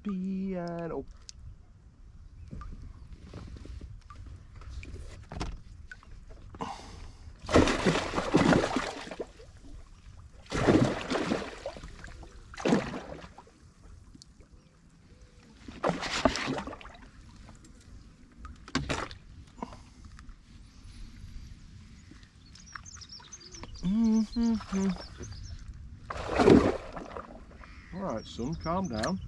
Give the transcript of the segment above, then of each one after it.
Piano. All right, son, calm down.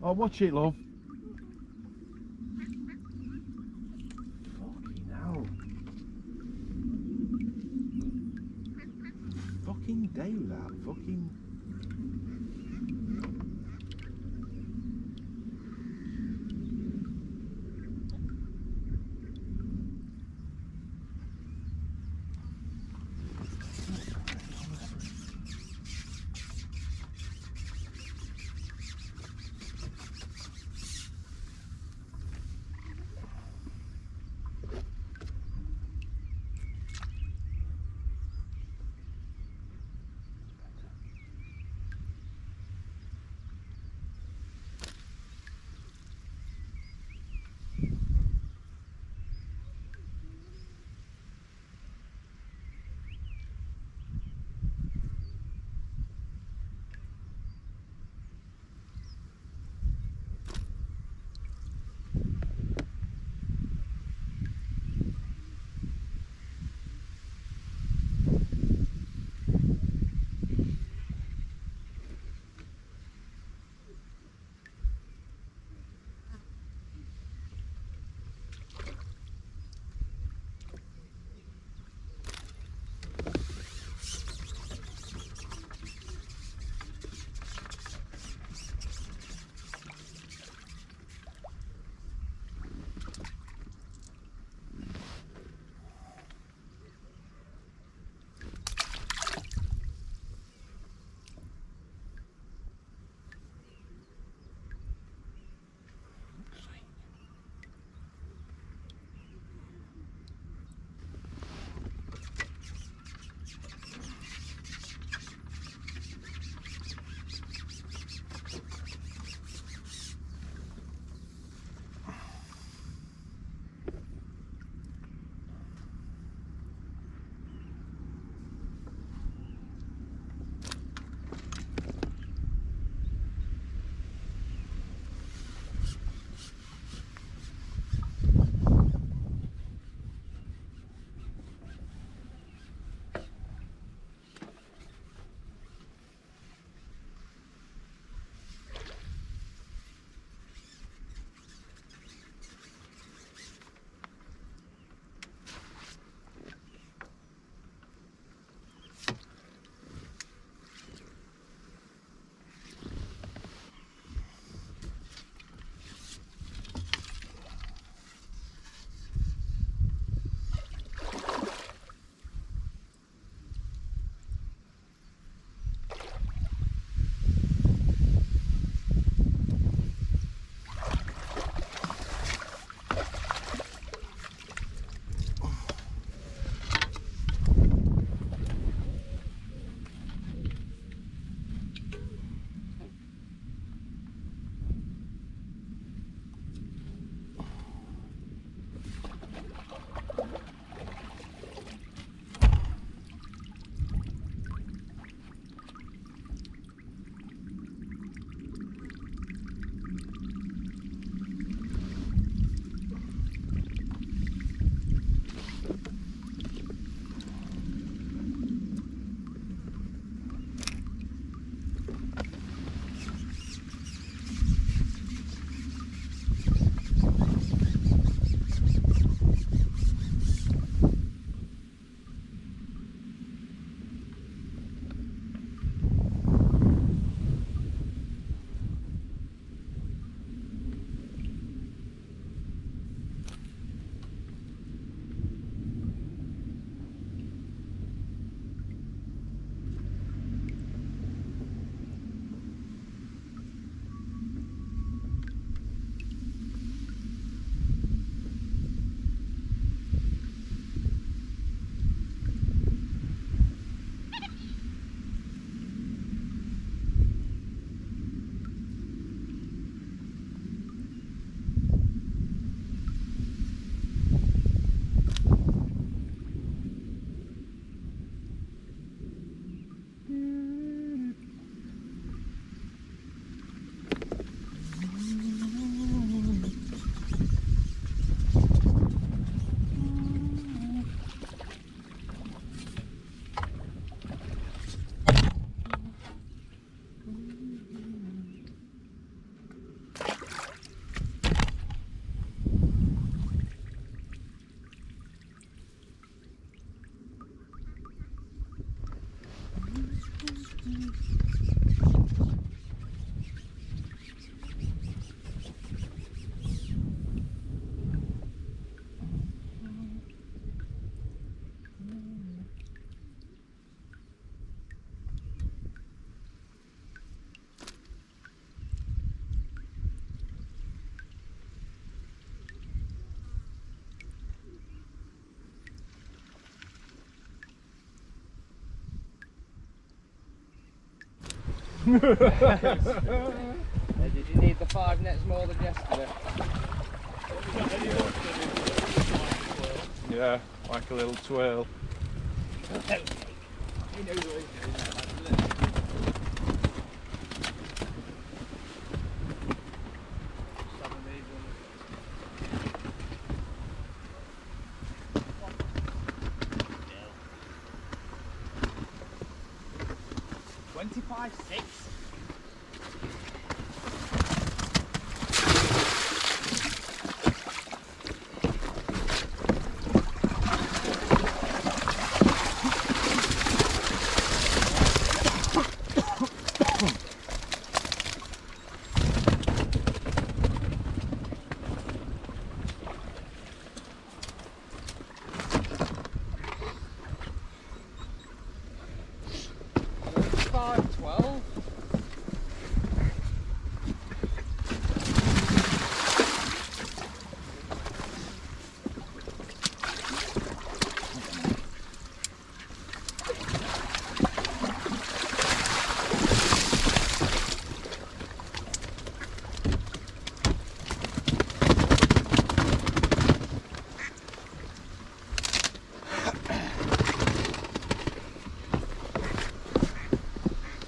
Oh, watch it, love. Fucking hell. Fucking do that. Fucking. Did you need the 5 nets more than yesterday? Yeah, like a little twirl. He knows what he's doing. 25.6.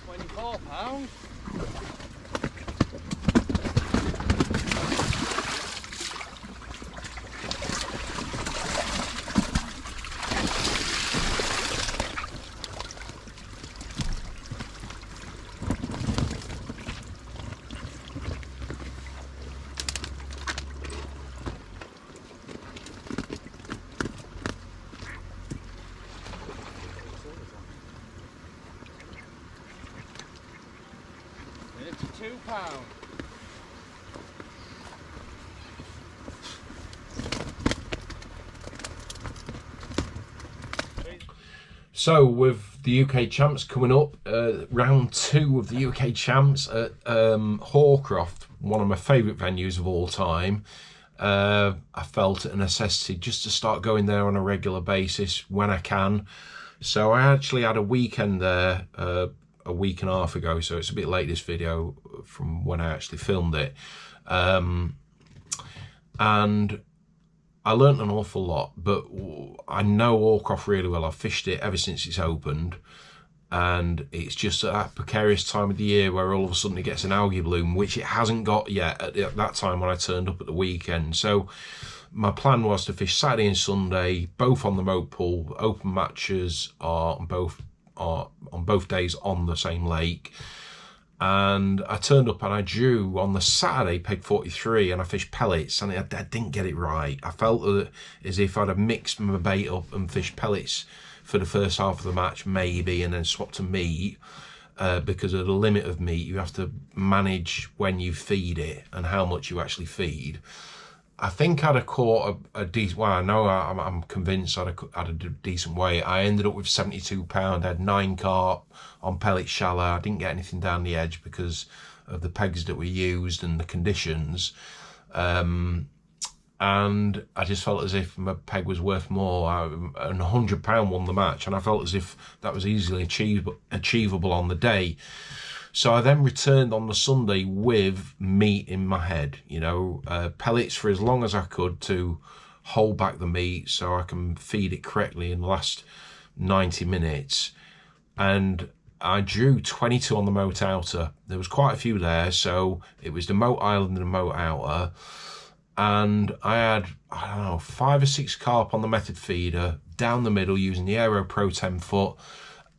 £24. £2. So with the UK Champs coming up, round 2 of the UK Champs at Hallcroft, one of my favourite venues of all time, I felt it a necessity just to start going there on a regular basis when I can. So I actually had a weekend there a week and a half ago, so it's a bit late, this video, from when I actually filmed it. And I learnt an awful lot, but I know Hallcroft really well. I've fished it ever since it's opened, and it's just at that precarious time of the year where all of a sudden it gets an algae bloom, which it hasn't got yet at that time when I turned up at the weekend. So my plan was to fish Saturday and Sunday, both on the moat pool. Open matches are on both days on the same lake. And I turned up and I drew on the Saturday peg 43 and I fished pellets, and I didn't get it right. I felt as if I'd have mixed my bait up and fished pellets for the first half of the match maybe, and then swapped to meat, because of the limit of meat. You have to manage when you feed it and how much you actually feed. I think I'd have caught a decent, well, I know I'm convinced I'd have a decent weight. I ended up with 72 pound, I had 9 carp on pellet shallow. I didn't get anything down the edge because of the pegs that we used and the conditions. And I just felt as if my peg was worth more, and £100 won the match, and I felt as if that was easily achievable on the day. So I then returned on the Sunday with meat in my head, you know, pellets for as long as I could to hold back the meat so I can feed it correctly in the last 90 minutes. And I drew 22 on the moat outer. There was quite a few there, so it was the moat island and the moat outer. And I had, I don't know, 5 or 6 carp on the method feeder down the middle using the Aero Pro 10 foot.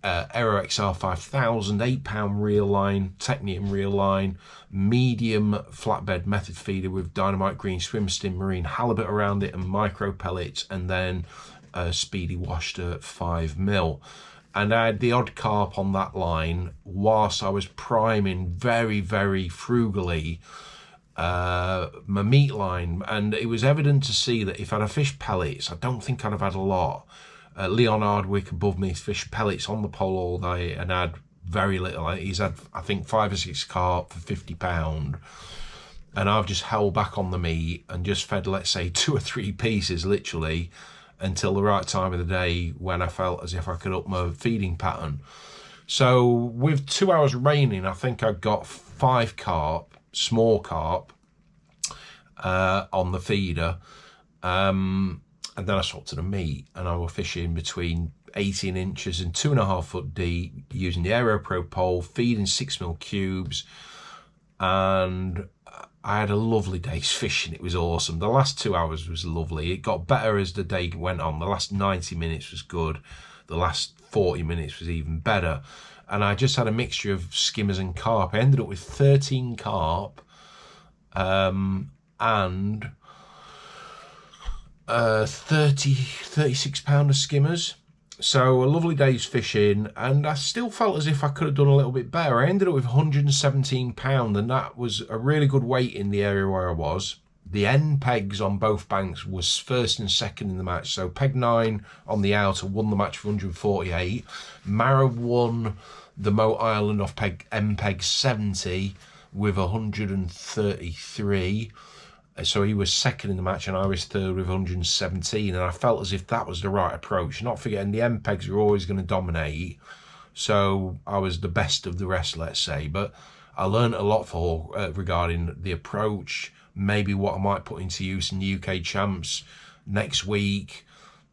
Aero XR 5000, 8-pound reel line, Technium reel line, medium flatbed method feeder with dynamite green swim stim marine halibut around it and micro pellets, and then speedy washed at 5mm. And I had the odd carp on that line whilst I was priming very, very frugally my meat line. And it was evident to see that if I'd have fished pellets, I don't think I'd have had a lot. Leon Hardwick above me fished pellets on the pole all day and had very little. He's had, I think, 5 or 6 carp for £50, and I've just held back on the meat and just fed, let's say, 2 or 3 pieces literally until the right time of the day when I felt as if I could up my feeding pattern. So with 2 hours raining, I think I got 5 carp, small carp, on the feeder. And then I swapped to the meat, and I was fishing between 18 inches and 2.5 foot deep using the AeroPro pole, feeding 6mm cubes, and I had a lovely day's fishing. It was awesome. The last 2 hours was lovely. It got better as the day went on. The last 90 minutes was good. The last 40 minutes was even better. And I just had a mixture of skimmers and carp. I ended up with 13 carp and 36 pound of skimmers. So a lovely day's fishing, and I still felt as if I could have done a little bit better. I ended up with 117 pound, and that was a really good weight in the area where I was. The end pegs on both banks was first and second in the match. So peg 9 on the outer won the match for 148. Mara won the Moat Island off end peg 70 with 133. So he was second in the match and I was third with 117, and I felt as if that was the right approach. Not forgetting the end pegs are always going to dominate, so I was the best of the rest, let's say. But I learned a lot regarding the approach, maybe what I might put into use in the UK Champs next week.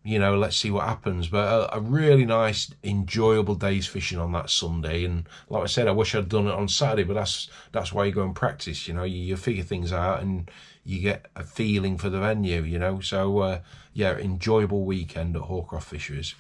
You know, let's see what happens. But a really nice, enjoyable day's fishing on that Sunday. And like I said, I wish I'd done it on Saturday, but that's why you go and practice. You know, you figure things out and you get a feeling for the venue, you know. So, yeah, enjoyable weekend at Hallcroft Fisheries.